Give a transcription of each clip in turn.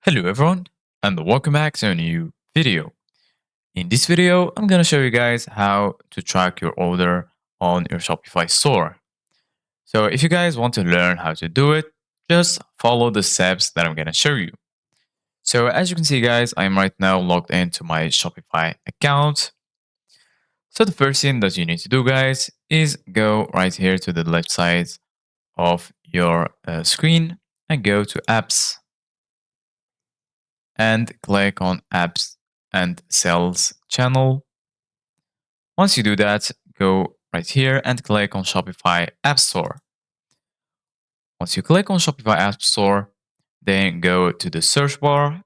Hello everyone and welcome back to a new video. In this video, I'm going to show you guys how to track your order on your Shopify store. So if you guys want to learn how to do it, just follow the steps that I'm going to show you. So as you can see guys, I'm right now logged into my Shopify account. So the first thing that you need to do guys is go right here to the left side of your screen and go to apps and click on apps and sales channel. Once you do that, go right here and click on Shopify App Store. Once you click on Shopify App Store, then go to the search bar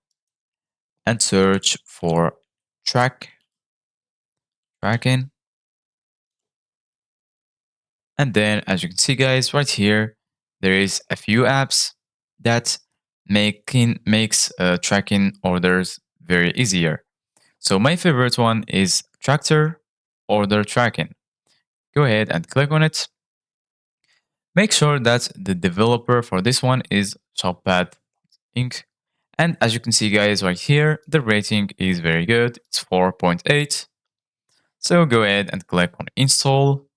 and search for tracking. And then as you can see guys, right here, there is a few apps that makes tracking orders very easier. So my favorite one is Tractor Order Tracking. Go ahead and click on it. Make sure that the developer for this one is Shoppad Inc. And as you can see guys right here, the rating is very good. It's 4.8. So go ahead and click on install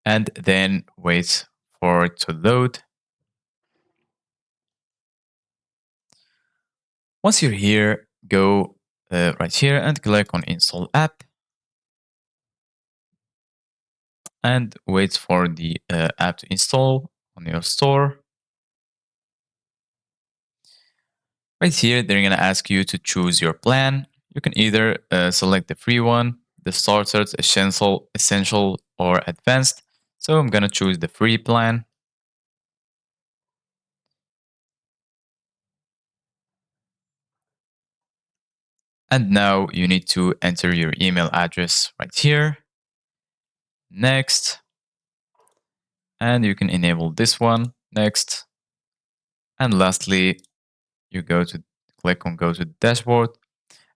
and then wait for it to load. Once you're here, go right here and click on install app and wait for the app to install on your store. Right here, they're going to ask you to choose your plan. You can either select the free one, the starter, essential, or advanced. So I'm going to choose the free plan. And now you need to enter your email address right here. Next. And you can enable this one. Next. And lastly, you click on go to dashboard.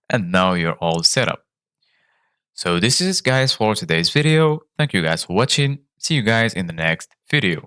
And now you're all set up. So this is guys for today's video. Thank you guys for watching. See you guys in the next video.